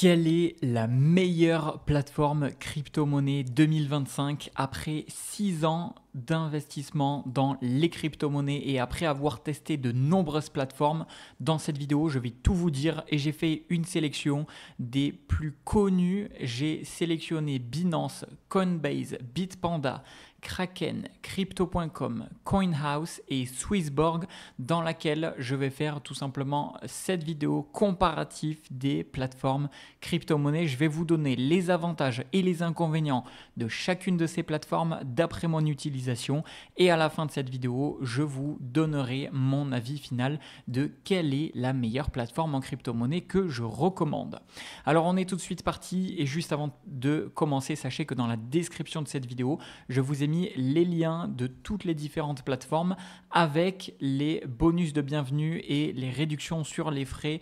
Quelle est la meilleure plateforme crypto-monnaie 2025 après 6 ans d'investissement dans les crypto-monnaies et après avoir testé de nombreuses plateformes? Dans cette vidéo, je vais tout vous dire et j'ai fait une sélection des plus connues. J'ai sélectionné Binance, Coinbase, Bitpanda, Kraken, Crypto.com, CoinHouse et Swissborg, dans laquelle je vais faire tout simplement cette vidéo comparative des plateformes crypto-monnaies. Je vais vous donner les avantages et les inconvénients de chacune de ces plateformes d'après mon utilisation, et à la fin de cette vidéo, je vous donnerai mon avis final de quelle est la meilleure plateforme en crypto-monnaie que je recommande. Alors on est tout de suite parti, et juste avant de commencer, sachez que dans la description de cette vidéo, je vous ai mis les liens de toutes les différentes plateformes avec les bonus de bienvenue et les réductions sur les frais,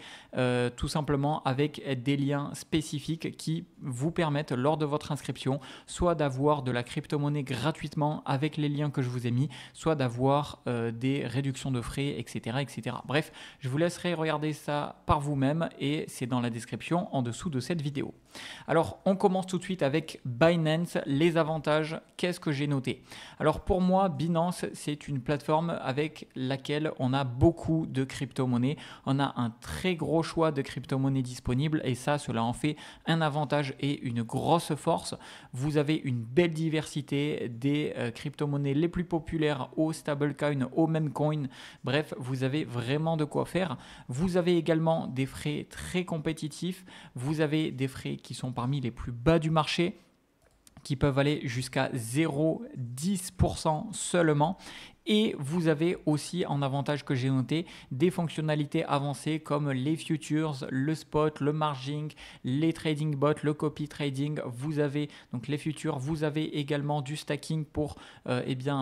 tout simplement avec des liens spécifiques qui vous permettent lors de votre inscription soit d'avoir de la crypto-monnaie gratuitement avec les liens que je vous ai mis, soit d'avoir des réductions de frais, etc., etc. Bref, je vous laisserai regarder ça par vous-même et c'est dans la description en dessous de cette vidéo. Alors, on commence tout de suite avec Binance. Les avantages, qu'est-ce que j'ai noté? Alors pour moi, Binance, c'est une plateforme avec laquelle on a beaucoup de crypto-monnaies. On a un très gros choix de crypto-monnaies disponibles et ça, cela en fait un avantage et une grosse force. Vous avez une belle diversité des crypto-monnaies les plus populaires aux stablecoins, aux meme coins. Bref, vous avez vraiment de quoi faire. Vous avez également des frais très compétitifs. Vous avez des frais qui sont parmi les plus bas du marché, qui peuvent aller jusqu'à 0,10% seulement. Et vous avez aussi, en avantage que j'ai noté, des fonctionnalités avancées comme les futures, le spot, le margin, les trading bots, le copy trading. Vous avez donc les futures, vous avez également du stacking pour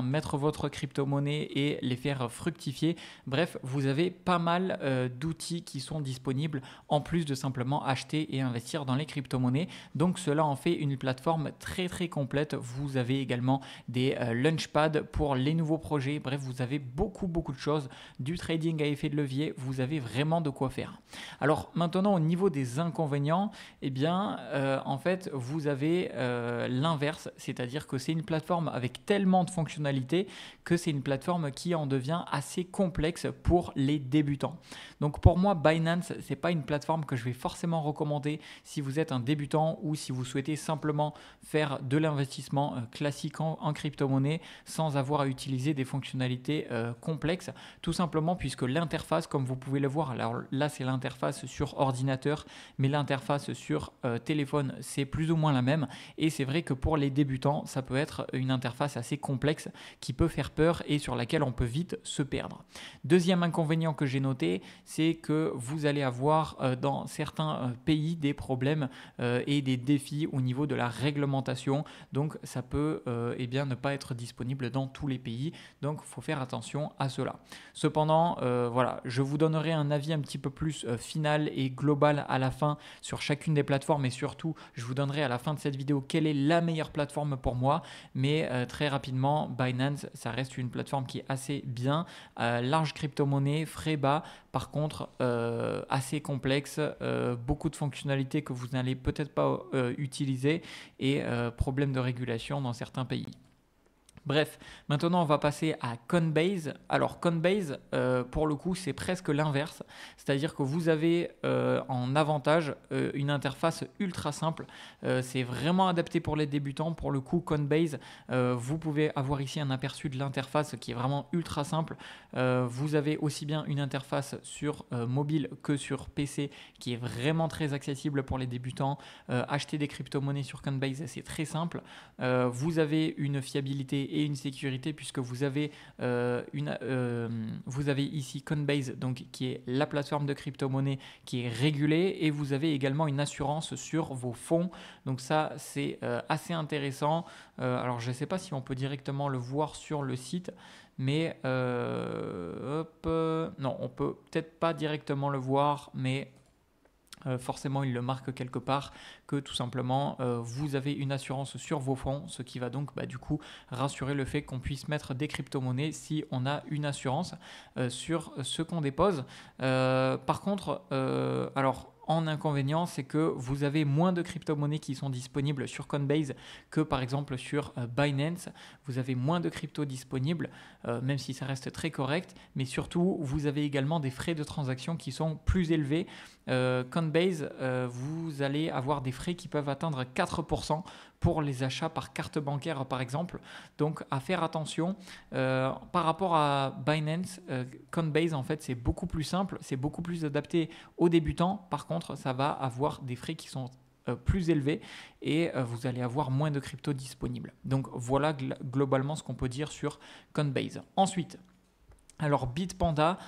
mettre votre crypto-monnaie et les faire fructifier. Bref, vous avez pas mal d'outils qui sont disponibles en plus de simplement acheter et investir dans les crypto-monnaies. Donc cela en fait une plateforme très très complète. Vous avez également des launchpads pour les nouveaux projets. Bref, vous avez beaucoup de choses, du trading à effet de levier, vous avez vraiment de quoi faire. Alors maintenant, au niveau des inconvénients, en fait, vous avez l'inverse, c'est-à-dire que c'est une plateforme avec tellement de fonctionnalités que c'est une plateforme qui en devient assez complexe pour les débutants. Donc pour moi, Binance, c'est pas une plateforme que je vais forcément recommander si vous êtes un débutant ou si vous souhaitez simplement faire de l'investissement classique en crypto-monnaie sans avoir à utiliser des fonctionnalités complexes, tout simplement puisque l'interface, comme vous pouvez le voir, alors là c'est l'interface sur ordinateur, mais l'interface sur téléphone c'est plus ou moins la même, et c'est vrai que pour les débutants ça peut être une interface assez complexe qui peut faire peur et sur laquelle on peut vite se perdre. Deuxième inconvénient que j'ai noté, c'est que vous allez avoir dans certains pays des problèmes et des défis au niveau de la réglementation, donc ça peut ne pas être disponible dans tous les pays, donc il faut faire attention à cela. Cependant, voilà, je vous donnerai un avis un petit peu plus final et global à la fin sur chacune des plateformes, et surtout je vous donnerai à la fin de cette vidéo quelle est la meilleure plateforme pour moi, mais très rapidement, Binance, ça reste une plateforme qui est assez bien, large crypto-monnaie, frais bas, par contre assez complexe, beaucoup de fonctionnalités que vous n'allez peut-être pas utiliser et problème de régulation dans certains pays. Bref, maintenant on va passer à Coinbase. Alors Coinbase, pour le coup, c'est presque l'inverse. C'est-à-dire que vous avez en avantage une interface ultra simple. C'est vraiment adapté pour les débutants. Pour le coup, Coinbase, vous pouvez avoir ici un aperçu de l'interface qui est vraiment ultra simple. Vous avez aussi bien une interface sur mobile que sur PC qui est vraiment très accessible pour les débutants. Acheter des crypto-monnaies sur Coinbase, c'est très simple. Vous avez une fiabilité et une sécurité puisque vous avez ici Coinbase, donc qui est la plateforme de crypto-monnaie qui est régulée, et vous avez également une assurance sur vos fonds. Donc ça c'est assez intéressant. Alors je ne sais pas si on peut directement le voir sur le site, mais non, on peut peut-être pas directement le voir, mais forcément il le marque quelque part que tout simplement vous avez une assurance sur vos fonds, ce qui va donc du coup rassurer le fait qu'on puisse mettre des crypto-monnaies si on a une assurance sur ce qu'on dépose. Par contre, alors en inconvénient, c'est que vous avez moins de crypto-monnaies qui sont disponibles sur Coinbase que par exemple sur Binance. Vous avez moins de crypto disponibles, même si ça reste très correct, mais surtout vous avez également des frais de transaction qui sont plus élevés. Coinbase, vous allez avoir des frais qui peuvent atteindre 4% pour les achats par carte bancaire par exemple. Donc à faire attention. Par rapport à Binance, Coinbase en fait c'est beaucoup plus simple, c'est beaucoup plus adapté aux débutants. Par contre, ça va avoir des frais qui sont plus élevés et vous allez avoir moins de crypto disponibles. Donc voilà globalement ce qu'on peut dire sur Coinbase. Ensuite, alors Bitpanda,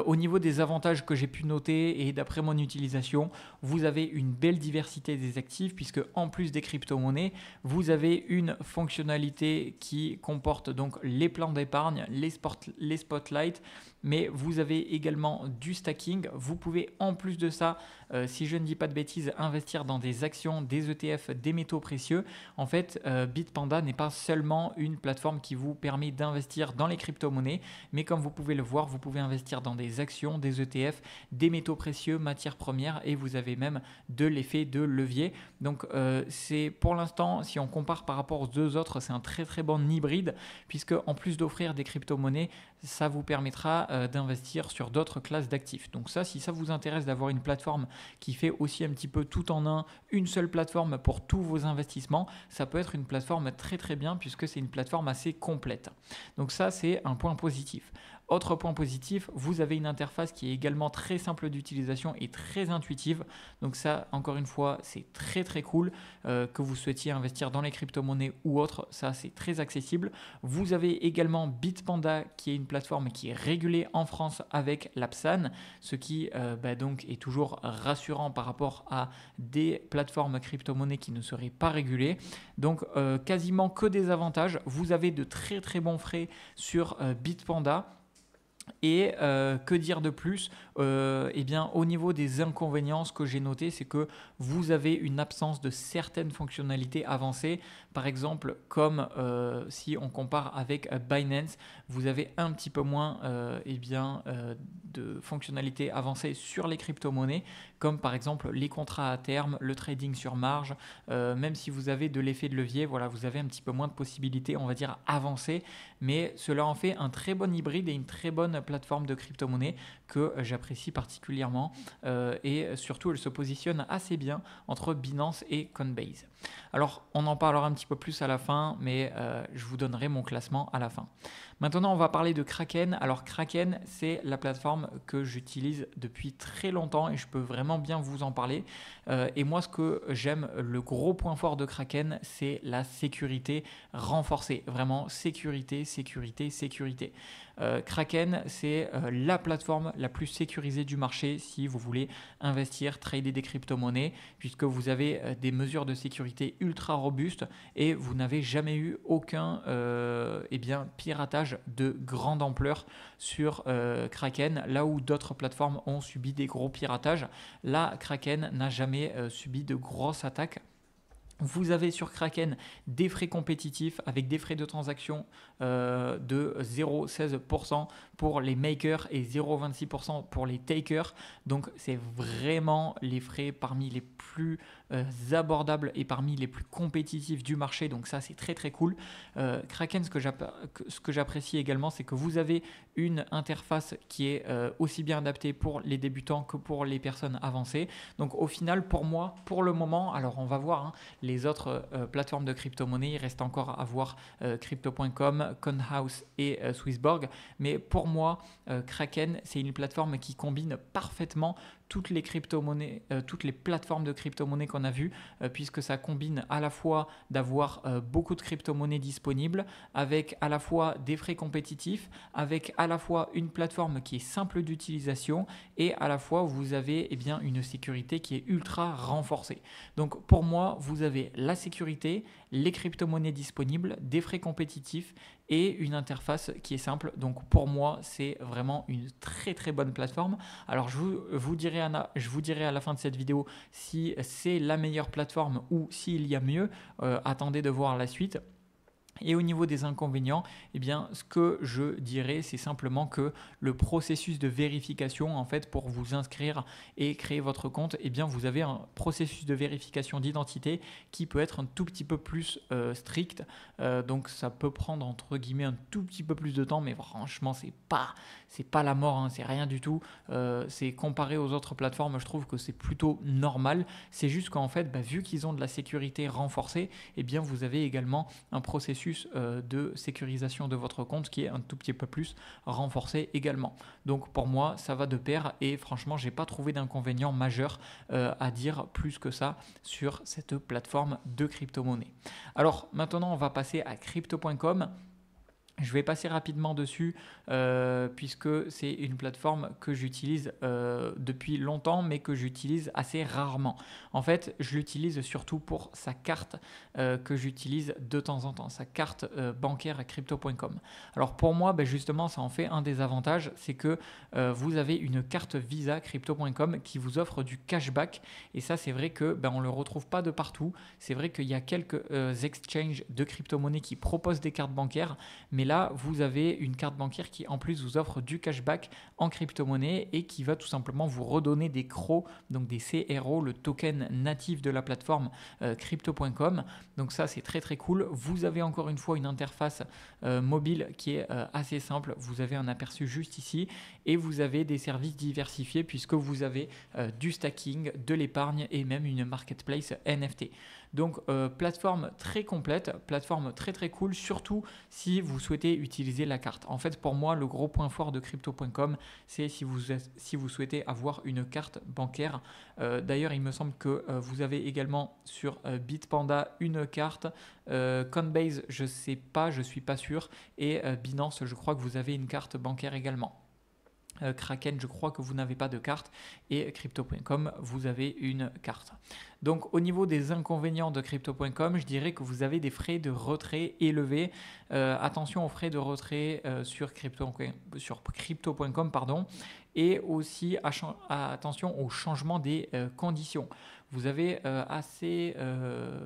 au niveau des avantages que j'ai pu noter et d'après mon utilisation, vous avez une belle diversité des actifs puisque en plus des crypto-monnaies, vous avez une fonctionnalité qui comporte donc les plans d'épargne, les spotlights, mais vous avez également du stacking. Vous pouvez en plus de ça, si je ne dis pas de bêtises, investir dans des actions, des ETF, des métaux précieux. En fait, Bitpanda n'est pas seulement une plateforme qui vous permet d'investir dans les crypto-monnaies, mais comme vous pouvez le voir, vous pouvez investir dans des actions, des ETF, des métaux précieux, matières premières et vous avez même de l'effet de levier. Donc c'est pour l'instant, si on compare par rapport aux deux autres, c'est un très très bon hybride puisque en plus d'offrir des crypto-monnaies, ça vous permettra d'investir sur d'autres classes d'actifs. Donc ça, si ça vous intéresse d'avoir une plateforme qui fait aussi un petit peu tout en un, une seule plateforme pour tous vos investissements, ça peut être une plateforme très très bien puisque c'est une plateforme assez complète. Donc ça, c'est un point positif. Autre point positif, vous avez une interface qui est également très simple d'utilisation et très intuitive. Donc ça, encore une fois, c'est très très cool. Que vous souhaitiez investir dans les crypto-monnaies ou autres, ça c'est très accessible. Vous avez également Bitpanda qui est une plateforme qui est régulée en France avec l'APSAN, ce qui donc est toujours rassurant par rapport à des plateformes crypto-monnaies qui ne seraient pas régulées. Donc quasiment que des avantages. Vous avez de très très bons frais sur Bitpanda. Et que dire de plus? Eh bien, au niveau des inconvénients, ce que j'ai noté, c'est que vous avez une absence de certaines fonctionnalités avancées. Par exemple, comme si on compare avec Binance, vous avez un petit peu moins de fonctionnalités avancées sur les crypto-monnaies, comme par exemple les contrats à terme, le trading sur marge. Même si vous avez de l'effet de levier, voilà, vous avez un petit peu moins de possibilités, on va dire, avancées. Mais cela en fait un très bon hybride et une très bonne plateforme de crypto-monnaie que j'apprécie particulièrement et surtout elle se positionne assez bien entre Binance et Coinbase. Alors on en parlera un petit peu plus à la fin, mais je vous donnerai mon classement à la fin. Maintenant on va parler de Kraken. Alors Kraken, c'est la plateforme que j'utilise depuis très longtemps et je peux vraiment bien vous en parler. Et moi ce que j'aime, le gros point fort de Kraken, c'est la sécurité renforcée. Vraiment sécurité, sécurité, sécurité. Kraken, c'est la plateforme la plus sécurisée du marché si vous voulez investir, trader des crypto-monnaies, puisque vous avez des mesures de sécurité ultra robustes et vous n'avez jamais eu aucun piratage de grande ampleur sur Kraken, là où d'autres plateformes ont subi des gros piratages. Là, Kraken n'a jamais subi de grosses attaques. Vous avez sur Kraken des frais compétitifs avec des frais de transaction de 0,16% pour les makers et 0,26% pour les takers. Donc c'est vraiment les frais parmi les plus abordables et parmi les plus compétitifs du marché. Donc ça c'est très très cool. Kraken, ce que j'apprécie également, c'est que vous avez une interface qui est aussi bien adaptée pour les débutants que pour les personnes avancées. Donc au final, pour moi, pour le moment, alors on va voir les autres plateformes de crypto-monnaie, il reste encore à voir Crypto.com, Conhouse et Swissborg. Mais pour moi, Kraken, c'est une plateforme qui combine parfaitement toutes les crypto-monnaies, toutes les plateformes de crypto-monnaies qu'on a vues, puisque ça combine à la fois d'avoir beaucoup de crypto-monnaies disponibles, avec à la fois des frais compétitifs, avec à la fois une plateforme qui est simple d'utilisation et à la fois vous avez une sécurité qui est ultra renforcée. Donc pour moi, vous avez la sécurité, les crypto-monnaies disponibles, des frais compétitifs et une interface qui est simple. Donc pour moi, c'est vraiment une très très bonne plateforme. Alors je vous dirai à la fin de cette vidéo si c'est la meilleure plateforme ou s'il y a mieux. Attendez de voir la suite. Et au niveau des inconvénients, eh bien, ce que je dirais, c'est simplement que le processus de vérification, en fait, pour vous inscrire et créer votre compte, eh bien, vous avez un processus de vérification d'identité qui peut être un tout petit peu plus strict. Donc, ça peut prendre, entre guillemets, un tout petit peu plus de temps, mais franchement, c'est pas la mort, hein, c'est rien du tout. C'est comparé aux autres plateformes, je trouve que c'est plutôt normal. C'est juste qu'en fait, vu qu'ils ont de la sécurité renforcée, eh bien, vous avez également un processus de sécurisation de votre compte qui est un tout petit peu plus renforcé également. Donc pour moi, ça va de pair et franchement, j'ai pas trouvé d'inconvénient majeur à dire plus que ça sur cette plateforme de crypto-monnaie. Alors maintenant, on va passer à crypto.com. Je vais passer rapidement dessus puisque c'est une plateforme que j'utilise depuis longtemps mais que j'utilise assez rarement. En fait, je l'utilise surtout pour sa carte que j'utilise de temps en temps, sa carte bancaire à crypto.com. Alors pour moi, justement, ça en fait un des avantages, c'est que vous avez une carte Visa crypto.com qui vous offre du cashback et ça c'est vrai que on ne le retrouve pas de partout. C'est vrai qu'il y a quelques exchanges de crypto-monnaies qui proposent des cartes bancaires, mais là, vous avez une carte bancaire qui en plus vous offre du cashback en crypto-monnaie et qui va tout simplement vous redonner des CRO, donc des CRO, le token natif de la plateforme crypto.com. Donc ça, c'est très très cool. Vous avez encore une fois une interface mobile qui est assez simple. Vous avez un aperçu juste ici et vous avez des services diversifiés puisque vous avez du stacking, de l'épargne et même une marketplace NFT. Donc plateforme très complète, plateforme très très cool, surtout si vous souhaitez utiliser la carte. En fait, pour moi, le gros point fort de crypto.com, c'est si vous souhaitez avoir une carte bancaire. D'ailleurs, il me semble que vous avez également sur Bitpanda une carte. Coinbase, je ne sais pas, je ne suis pas sûr. Et Binance, je crois que vous avez une carte bancaire également. Kraken, je crois que vous n'avez pas de carte et crypto.com, vous avez une carte. Donc au niveau des inconvénients de crypto.com, je dirais que vous avez des frais de retrait élevés. Attention aux frais de retrait sur crypto.com, pardon, et aussi attention au changement des conditions. Vous avez assez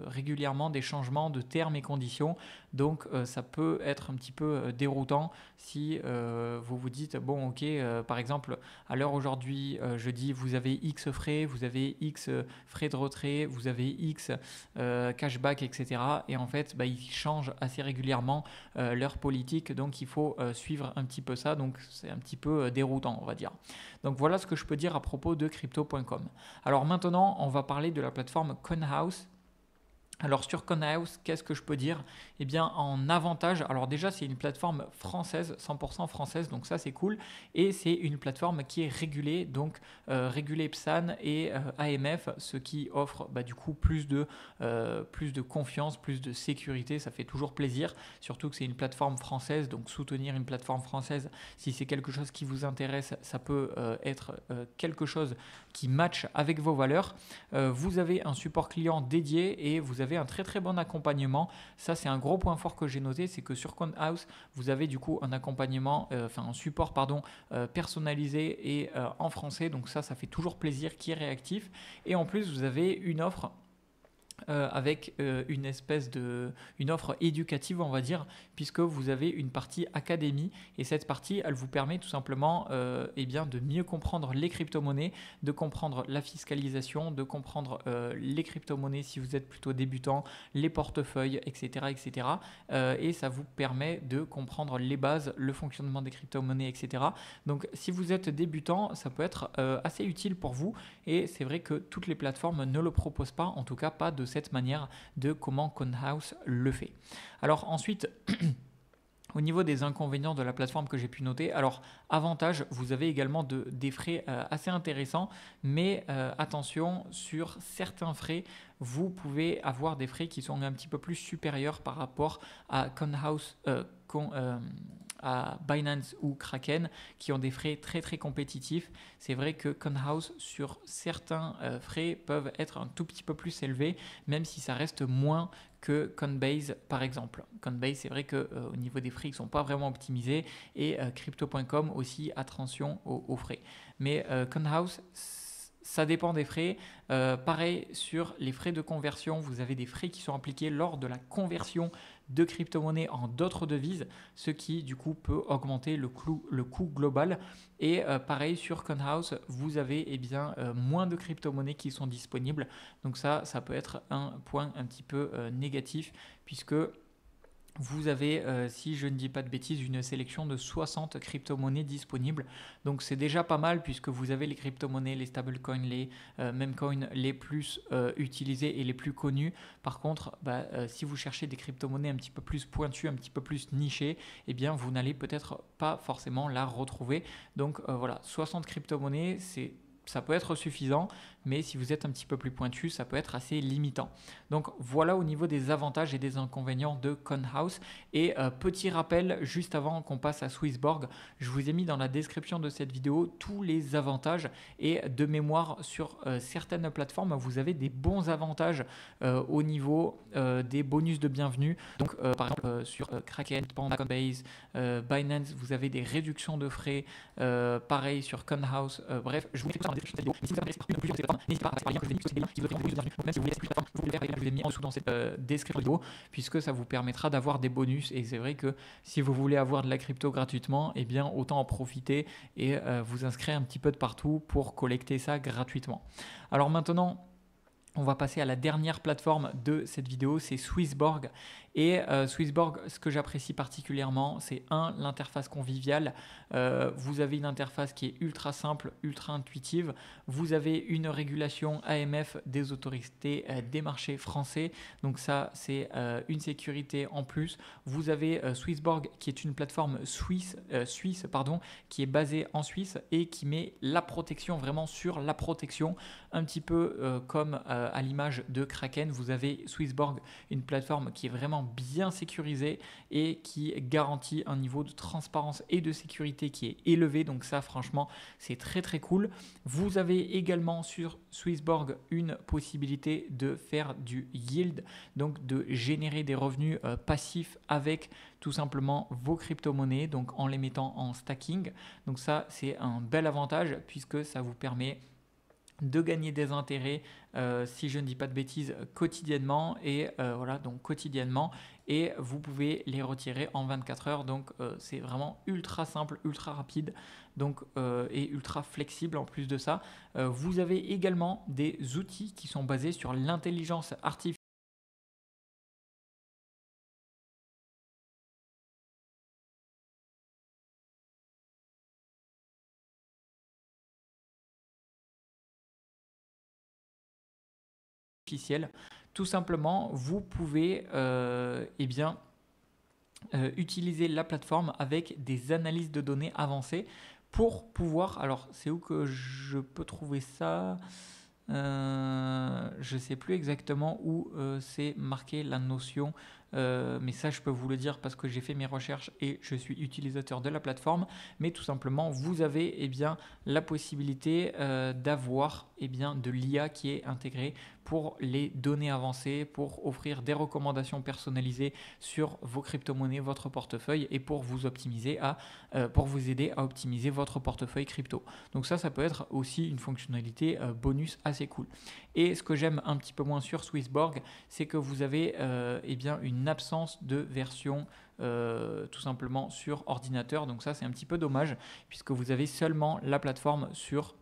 régulièrement des changements de termes et conditions, donc ça peut être un petit peu déroutant si vous vous dites, bon ok, par exemple, à l'heure aujourd'hui, jeudi, vous avez X frais, vous avez X frais de retrait, vous avez X cashback, etc. Et en fait, ils changent assez régulièrement leur politique, donc il faut suivre un petit peu ça, donc c'est un petit peu déroutant, on va dire. Donc voilà ce que je peux dire à propos de crypto.com. Alors maintenant, on va parler de la plateforme CoinHouse. Alors sur CoinHouse, qu'est-ce que je peux dire? Eh bien en avantage, alors déjà c'est une plateforme française, 100% française, donc ça c'est cool. Et c'est une plateforme qui est régulée, donc régulée PSAN et AMF, ce qui offre du coup plus de confiance, plus de sécurité, ça fait toujours plaisir. Surtout que c'est une plateforme française, donc soutenir une plateforme française, si c'est quelque chose qui vous intéresse, ça peut être quelque chose qui match avec vos valeurs. Vous avez un support client dédié et vous avez un très très bon accompagnement. Ça c'est un gros point fort que j'ai noté, c'est que sur CoinHouse vous avez du coup un accompagnement, un support personnalisé et en français, donc ça fait toujours plaisir, qui est réactif. Et en plus vous avez une offre avec une offre éducative, on va dire, puisque vous avez une partie académie et cette partie, elle vous permet tout simplement de mieux comprendre les crypto-monnaies, de comprendre la fiscalisation, de comprendre les crypto-monnaies si vous êtes plutôt débutant, les portefeuilles, etc. etc. Et ça vous permet de comprendre les bases, le fonctionnement des crypto-monnaies, etc. Donc si vous êtes débutant, ça peut être assez utile pour vous et c'est vrai que toutes les plateformes ne le proposent pas, en tout cas pas de cette manière de comment CoinHouse le fait. Alors ensuite, au niveau des inconvénients de la plateforme que j'ai pu noter, alors avantage, vous avez également des frais assez intéressants, mais attention, sur certains frais, vous pouvez avoir des frais qui sont un petit peu plus supérieurs par rapport à CoinHouse, à Binance ou Kraken, qui ont des frais très très compétitifs. C'est vrai que CoinHouse, sur certains frais, peuvent être un tout petit peu plus élevés, même si ça reste moins que Coinbase par exemple. Coinbase, c'est vrai qu'au niveau des frais, ils ne sont pas vraiment optimisés et crypto.com aussi, attention aux frais. Mais CoinHouse, Ça dépend des frais. Pareil, sur les frais de conversion, vous avez des frais qui sont appliqués lors de la conversion de crypto-monnaies en d'autres devises, ce qui du coup peut augmenter le coût global. Et pareil, sur Conhouse, vous avez moins de crypto-monnaies qui sont disponibles. Donc ça peut être un point un petit peu négatif, puisque vous avez, si je ne dis pas de bêtises, une sélection de 60 crypto-monnaies disponibles. Donc c'est déjà pas mal puisque vous avez les crypto-monnaies, les stablecoins, les memecoins les plus utilisés et les plus connus. Par contre, si vous cherchez des crypto-monnaies un petit peu plus pointues, un petit peu plus nichées, eh bien vous n'allez peut-être pas forcément la retrouver. Donc voilà, 60 crypto-monnaies, ça peut être suffisant, mais si vous êtes un petit peu plus pointu, ça peut être assez limitant. Donc voilà au niveau des avantages et des inconvénients de Conhouse. Et petit rappel, juste avant qu'on passe à Swissborg, je vous ai mis dans la description de cette vidéo tous les avantages, et de mémoire sur certaines plateformes, vous avez des bons avantages au niveau des bonus de bienvenue. Donc par exemple sur Kraken, Panda, Coinbase, Binance, vous avez des réductions de frais. Pareil sur Conhouse. Bref, je vous mets tout ça dans la description de cette vidéo. Mais si vous avez une ou plusieurs de ces plateformes, n'hésitez pas à passer par les liens que je vous ai mis, qui vous offrent des bonus de bienvenue. Même si vous voulez plus de plateformes, vous pouvez le faire avec les liens que je vous ai mis en dessous dans cette description de vidéo, puisque ça vous permettra d'avoir des bonus. Et c'est vrai que si vous voulez avoir de la crypto gratuitement, eh bien autant en profiter et vous inscrire un petit peu de partout pour collecter ça gratuitement. Alors maintenant, on va passer à la dernière plateforme de cette vidéo, c'est Swissborg. Et Swissborg, ce que j'apprécie particulièrement, c'est l'interface conviviale. Vous avez une interface qui est ultra simple, ultra intuitive. Vous avez une régulation AMF des autorités des marchés français. Donc ça, c'est une sécurité en plus. Vous avez Swissborg qui est une plateforme suisse, qui est basée en Suisse et qui met la protection vraiment sur la protection, un petit peu comme à l'image de Kraken. Vous avez Swissborg, une plateforme qui est vraiment bien sécurisée et qui garantit un niveau de transparence et de sécurité qui est élevé. Donc ça, franchement, c'est très très cool. Vous avez également sur Swissborg une possibilité de faire du yield, donc de générer des revenus passifs avec tout simplement vos crypto-monnaies, donc en les mettant en stacking. Donc ça, c'est un bel avantage puisque ça vous permet de gagner des intérêts, si je ne dis pas de bêtises, quotidiennement. Et voilà, donc quotidiennement, et vous pouvez les retirer en 24 heures. Donc c'est vraiment ultra simple, ultra rapide, donc et ultra flexible. En plus de ça, vous avez également des outils qui sont basés sur l'intelligence artificielle artificielle. Tout simplement, vous pouvez utiliser la plateforme avec des analyses de données avancées pour pouvoir... Alors, c'est où que je peux trouver ça? Je ne sais plus exactement où c'est marqué la notion, mais ça je peux vous le dire parce que j'ai fait mes recherches et je suis utilisateur de la plateforme. Mais tout simplement, vous avez la possibilité d'avoir de l'IA qui est intégrée pour les données avancées, pour offrir des recommandations personnalisées sur vos crypto-monnaies, votre portefeuille, et pour vous pour vous aider à optimiser votre portefeuille crypto. Donc ça peut être aussi une fonctionnalité bonus assez cool. Et ce que j'aime un petit peu moins sur Swissborg, c'est que vous avez une absence de version tout simplement sur ordinateur. Donc ça, c'est un petit peu dommage puisque vous avez seulement la plateforme sur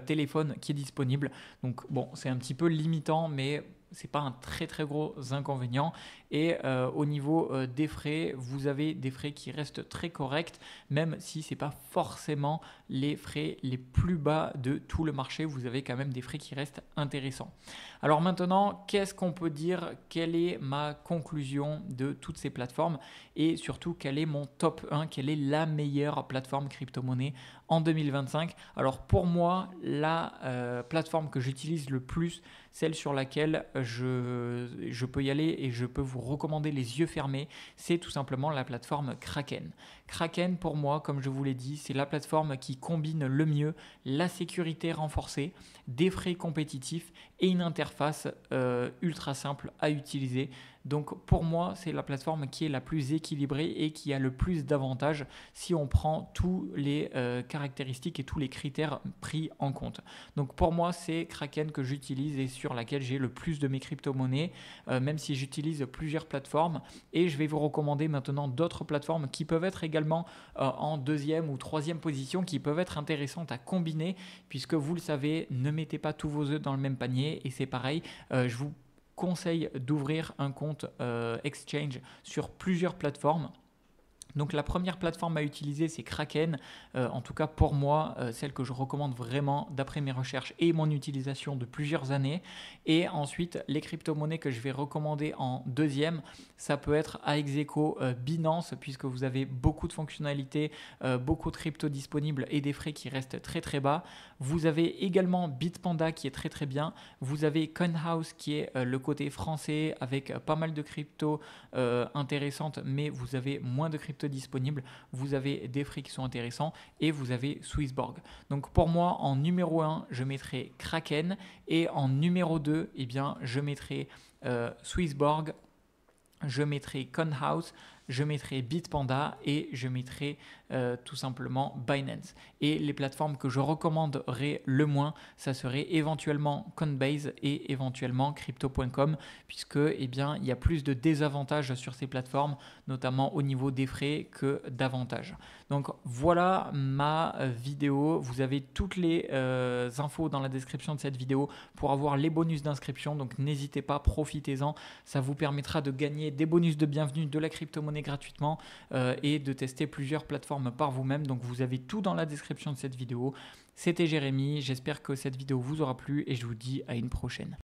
téléphone qui est disponible. Donc bon, c'est un petit peu limitant, mais c'est pas un très très gros inconvénient. Et au niveau des frais, vous avez des frais qui restent très corrects, même si c'est pas forcément les frais les plus bas de tout le marché. Vous avez quand même des frais qui restent intéressants. Alors maintenant, qu'est-ce qu'on peut dire? Quelle est ma conclusion de toutes ces plateformes? Et surtout, quel est mon top 1? Quelle est la meilleure plateforme crypto-monnaie en 2025? Alors pour moi, la plateforme que j'utilise le plus, celle sur laquelle je peux y aller et je peux vous recommander les yeux fermés, c'est tout simplement la plateforme Kraken. Kraken, pour moi, comme je vous l'ai dit, c'est la plateforme qui combine le mieux la sécurité renforcée, des frais compétitifs et une interface ultra simple à utiliser. Donc pour moi, c'est la plateforme qui est la plus équilibrée et qui a le plus d'avantages si on prend tous les caractéristiques et tous les critères pris en compte. Donc pour moi, c'est Kraken que j'utilise et sur laquelle j'ai le plus de mes crypto-monnaies, même si j'utilise plusieurs plateformes. Et je vais vous recommander maintenant d'autres plateformes qui peuvent être également en deuxième ou troisième position, qui peuvent être intéressantes à combiner, puisque vous le savez, ne mettez pas tous vos œufs dans le même panier. Et c'est pareil, je vous conseille d'ouvrir un compte exchange sur plusieurs plateformes. Donc la première plateforme à utiliser, c'est Kraken. En tout cas pour moi, celle que je recommande vraiment d'après mes recherches et mon utilisation de plusieurs années. Et ensuite, les crypto-monnaies que je vais recommander en deuxième, ça peut être Aexeco, Binance, puisque vous avez beaucoup de fonctionnalités, beaucoup de cryptos disponibles et des frais qui restent très très bas. Vous avez également Bitpanda qui est très très bien. Vous avez CoinHouse qui est le côté français avec pas mal de cryptos intéressantes, mais vous avez moins de cryptos disponibles, vous avez des frais qui sont intéressants et vous avez Swissborg. Donc pour moi, en numéro 1, je mettrai Kraken et en numéro 2, eh bien, je mettrai Swissborg, je mettrai CoinHouse, je mettrai Bitpanda et je mettrai tout simplement Binance. Et les plateformes que je recommanderais le moins, ça serait éventuellement Coinbase et éventuellement Crypto.com, puisque eh bien, il y a plus de désavantages sur ces plateformes, notamment au niveau des frais que d'avantages. Donc voilà ma vidéo. Vous avez toutes les infos dans la description de cette vidéo pour avoir les bonus d'inscription. Donc n'hésitez pas, profitez-en. Ça vous permettra de gagner des bonus de bienvenue, de la crypto-monnaie gratuitement et de tester plusieurs plateformes par vous-même. Donc vous avez tout dans la description de cette vidéo. C'était Jérémy, j'espère que cette vidéo vous aura plu et je vous dis à une prochaine.